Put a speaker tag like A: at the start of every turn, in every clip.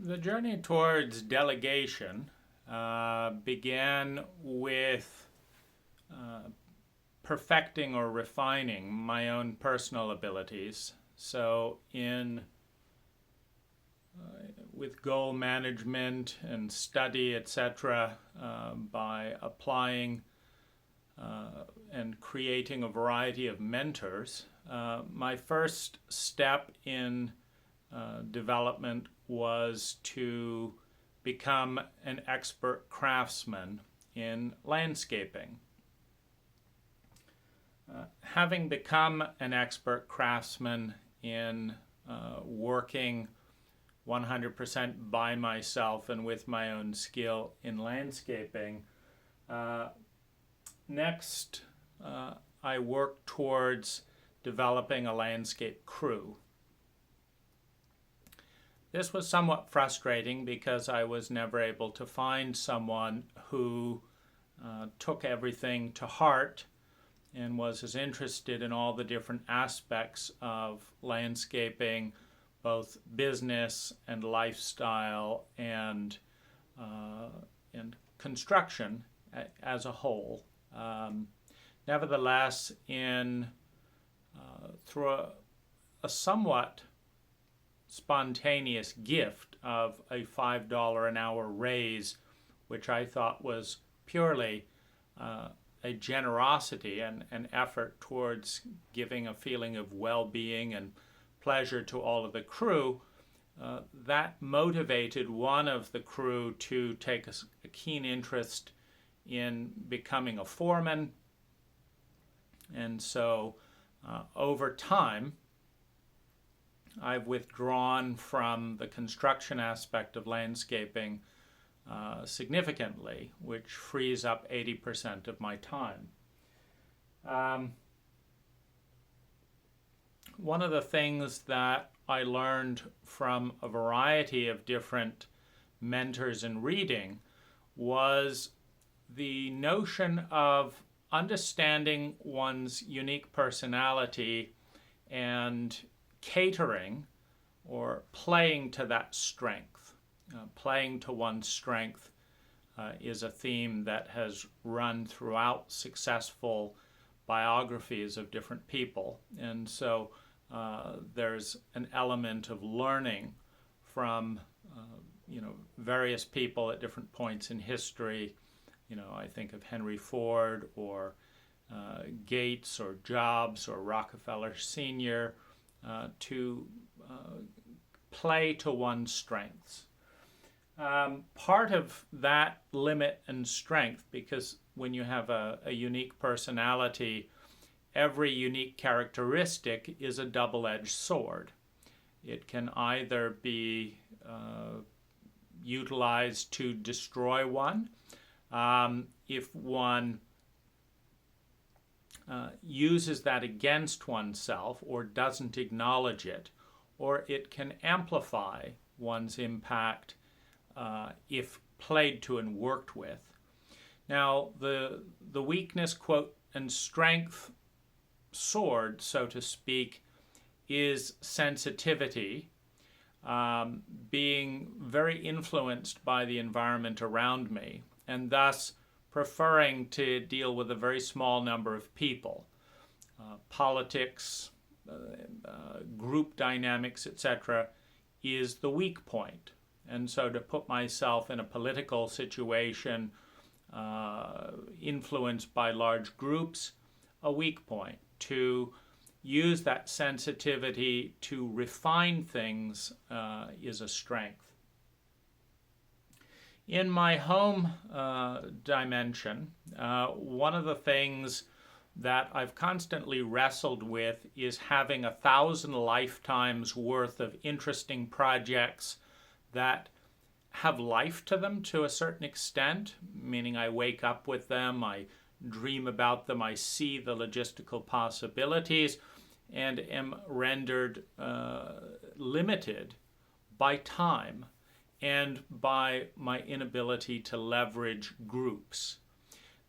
A: The journey towards delegation began with perfecting or refining my own personal abilities. So, with goal management and study, etc., by applying and creating a variety of mentors, my first step in development was to become an expert craftsman in landscaping. Having become an expert craftsman in working 100% by myself and with my own skill in landscaping, next I worked towards developing a landscape crew. This was somewhat frustrating because I was never able to find someone who took everything to heart and was as interested in all the different aspects of landscaping, both business and lifestyle and construction as a whole. Nevertheless, through a somewhat spontaneous gift of a $5 an hour raise, which I thought was purely a generosity and an effort towards giving a feeling of well-being and pleasure to all of the crew, that motivated one of the crew to take a keen interest in becoming a foreman. And so over time, I've withdrawn from the construction aspect of landscaping significantly, which frees up 80% of my time. One of the things that I learned from a variety of different mentors in reading was the notion of understanding one's unique personality and catering or playing to that strength. Playing to one's strength is a theme that has run throughout successful biographies of different people. And so there's an element of learning from various people at different points in history. I think of Henry Ford or Gates or Jobs or Rockefeller Sr. To play to one's strengths. Part of that limit and strength, because when you have a unique personality, every unique characteristic is a double-edged sword. It can either be utilized to destroy one if one uses that against oneself or doesn't acknowledge it, or it can amplify one's impact if played to and worked with. Now, the weakness, quote, and strength sword, so to speak, is sensitivity, being very influenced by the environment around me, and thus preferring to deal with a very small number of people. Politics, group dynamics, etc., is the weak point. And so to put myself in a political situation influenced by large groups, a weak point. To use that sensitivity to refine things is a strength. In my home dimension, one of the things that I've constantly wrestled with is having 1,000 lifetimes worth of interesting projects that have life to them to a certain extent, meaning I wake up with them, I dream about them, I see the logistical possibilities, and am rendered limited by time and by my inability to leverage groups.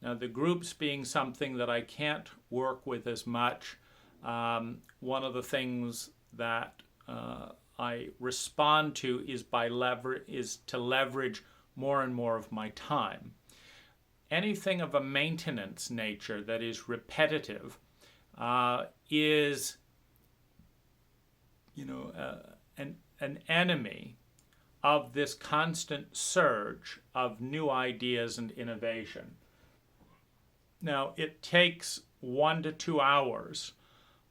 A: Now, the groups being something that I can't work with as much, one of the things that I respond to is to leverage more and more of my time. Anything of a maintenance nature that is repetitive is, an enemy of this constant surge of new ideas and innovation. Now, it takes 1 to 2 hours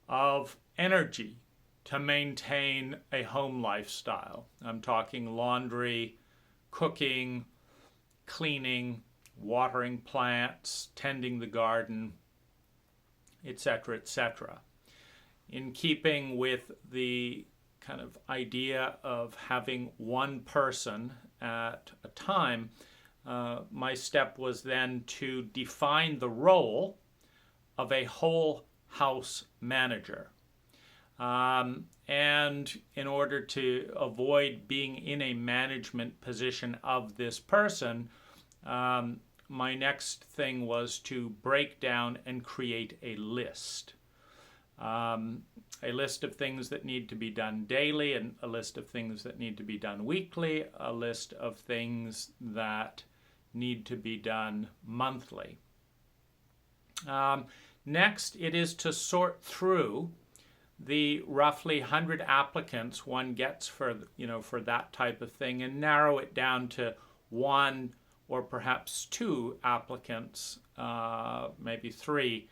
A: of energy to maintain a home lifestyle. I'm talking laundry, cooking, cleaning, watering plants, tending the garden, etc., etc. In keeping with the kind of idea of having one person at a time, my step was then to define the role of a whole house manager. And in order to avoid being in a management position of this person, my next thing was to break down and create a list. A list of things that need to be done daily, and a list of things that need to be done weekly, a list of things that need to be done monthly. Next, it is to sort through the roughly 100 applicants one gets for that type of thing, and narrow it down to 1 or perhaps 2 applicants, maybe 3.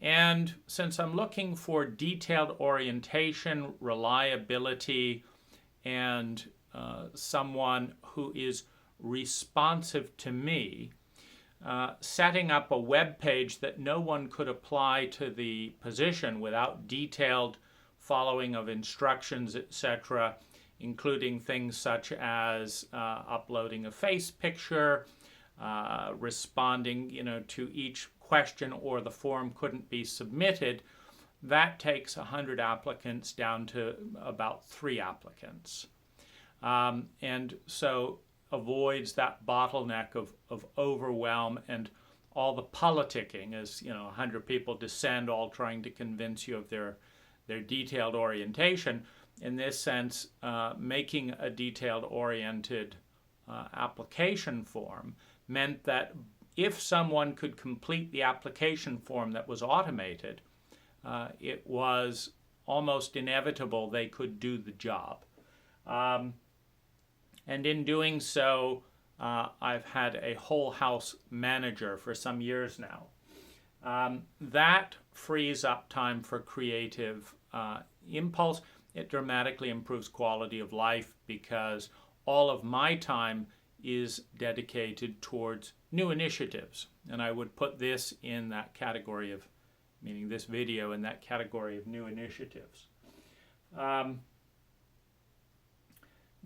A: And since I'm looking for detailed orientation, reliability, and someone who is responsive to me, setting up a web page that no one could apply to the position without detailed following of instructions, etc., including things such as uploading a face picture, responding, to each question, or the form couldn't be submitted. That takes 100 applicants down to about 3 applicants. And so avoids that bottleneck of overwhelm and all the politicking as 100 people descend all trying to convince you of their detailed orientation. In this sense, making a detailed oriented application form meant that if someone could complete the application form that was automated, it was almost inevitable they could do the job. And in doing so, I've had a whole house manager for some years now. That frees up time for creative impulse. It dramatically improves quality of life because all of my time is dedicated towards new initiatives. And I would put this in that category of, meaning this video, in that category of new initiatives.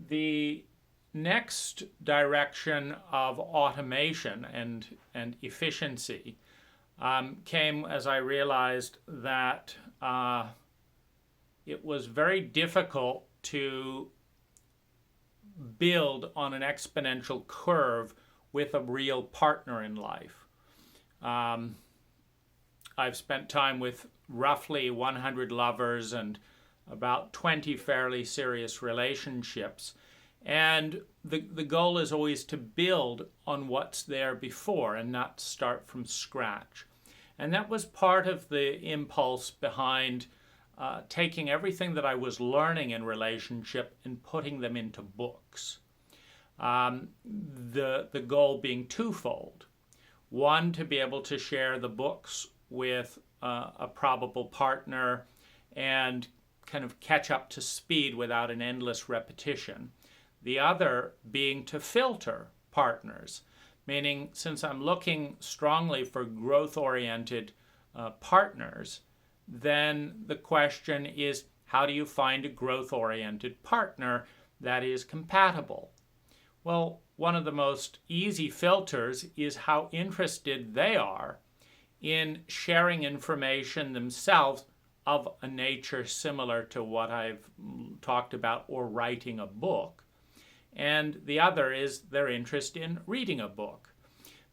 A: The next direction of automation and efficiency came as I realized that it was very difficult to build on an exponential curve with a real partner in life. I've spent time with roughly 100 lovers and about 20 fairly serious relationships. And the goal is always to build on what's there before and not start from scratch. And that was part of the impulse behind taking everything that I was learning in relationship and putting them into books. The goal being twofold. One, to be able to share the books with a probable partner and kind of catch up to speed without an endless repetition. The other being to filter partners, meaning since I'm looking strongly for growth-oriented partners, then the question is, how do you find a growth-oriented partner that is compatible? Well, one of the most easy filters is how interested they are in sharing information themselves of a nature similar to what I've talked about, or writing a book. And the other is their interest in reading a book.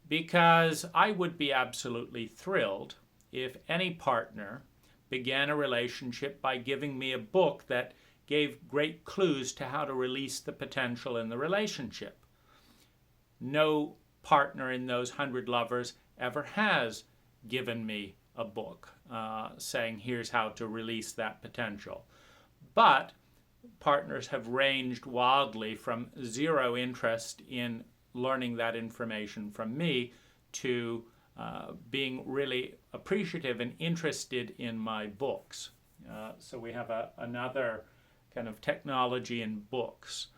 A: Because I would be absolutely thrilled if any partner began a relationship by giving me a book that gave great clues to how to release the potential in the relationship. No partner in those 100 lovers ever has given me a book saying, here's how to release that potential. But partners have ranged wildly from zero interest in learning that information from me to being really appreciative and interested in my books. So we have another kind of technology in books.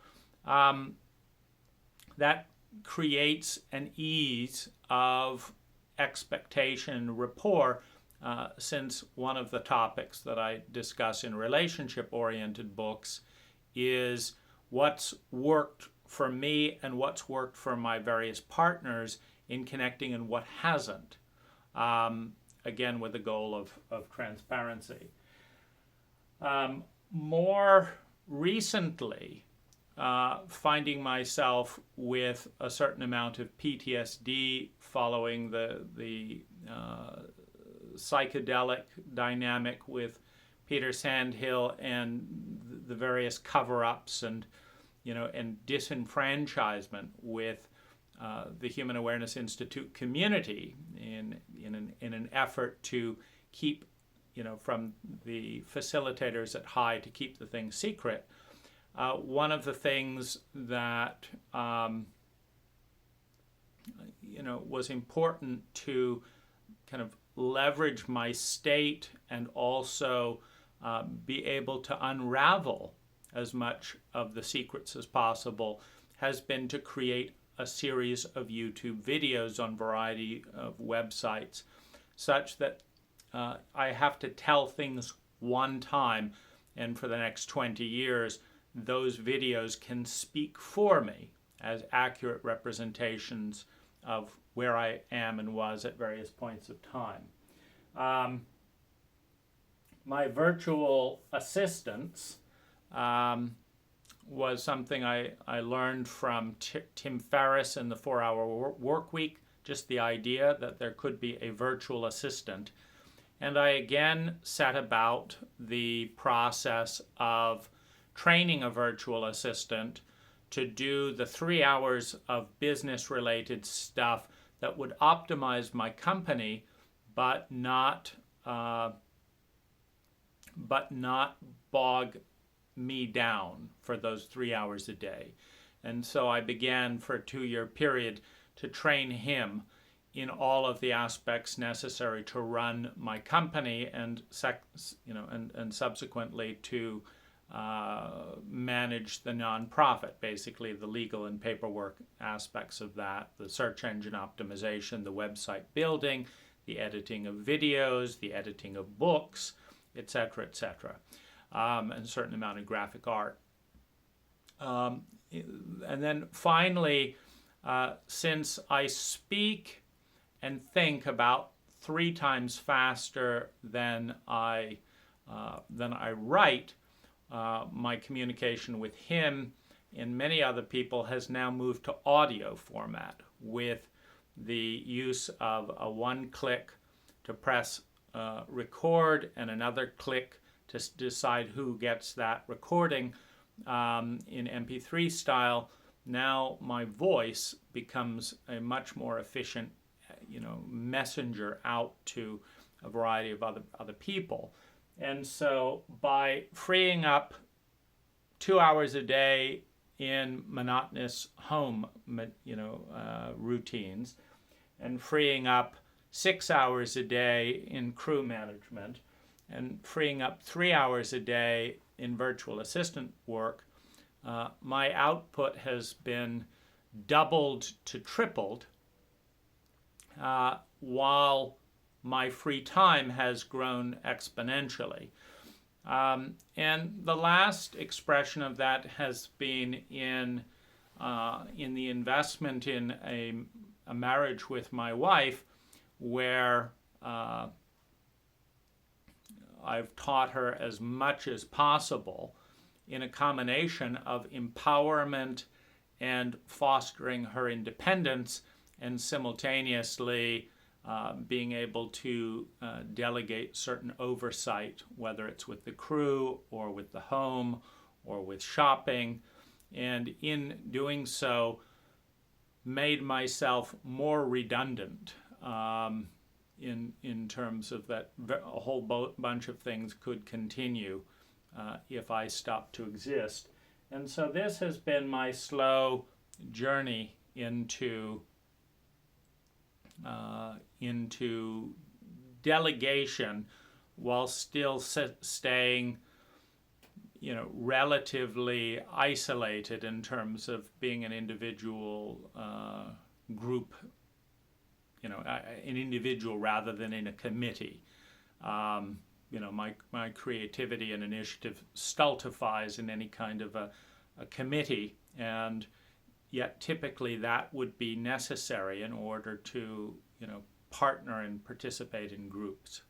A: That creates an ease of expectation rapport, since one of the topics that I discuss in relationship-oriented books is what's worked for me and what's worked for my various partners in connecting and what hasn't, again with the goal of transparency. More recently, finding myself with a certain amount of PTSD following the psychedelic dynamic with Peter Sandhill and the various cover-ups and disenfranchisement with the Human Awareness Institute community in an effort to keep, from the facilitators at HIGH to keep the thing secret. One of the things that was important to kind of leverage my state and also be able to unravel as much of the secrets as possible has been to create a series of YouTube videos on a variety of websites, such that I have to tell things one time, and for the next 20 years, those videos can speak for me as accurate representations of where I am and was at various points of time. My virtual assistants was something I learned from Tim Ferriss in the 4-Hour Work Week, just the idea that there could be a virtual assistant. And I again set about the process of training a virtual assistant to do the 3 hours of business-related stuff that would optimize my company, but not bog me down for those 3 hours a day. And so I began for a 2-year period to train him in all of the aspects necessary to run my company and subsequently to manage the nonprofit, basically the legal and paperwork aspects of that, the search engine optimization, the website building, the editing of videos, the editing of books, etc., etc., and a certain amount of graphic art. And then finally, since I speak and think about 3 times faster than I write, my communication with him and many other people has now moved to audio format with the use of a 1-click to press record and another click to decide who gets that recording in MP3 style. Now my voice becomes a much more efficient messenger out to a variety of other people. And so by freeing up 2 hours a day in monotonous home routines and freeing up 6 hours a day in crew management and freeing up 3 hours a day in virtual assistant work, my output has been doubled to tripled, while my free time has grown exponentially. And the last expression of that has been in the investment in a marriage with my wife, where I've taught her as much as possible in a combination of empowerment and fostering her independence, and simultaneously being able to delegate certain oversight, whether it's with the crew or with the home or with shopping, and in doing so, made myself more redundant in terms of that a whole bunch of things could continue if I stopped to exist. And so this has been my slow journey into delegation, while still staying, relatively isolated in terms of being an individual group, an individual rather than in a committee. My creativity and initiative stultifies in any kind of a committee, and yet typically that would be necessary in order to, partner and participate in groups.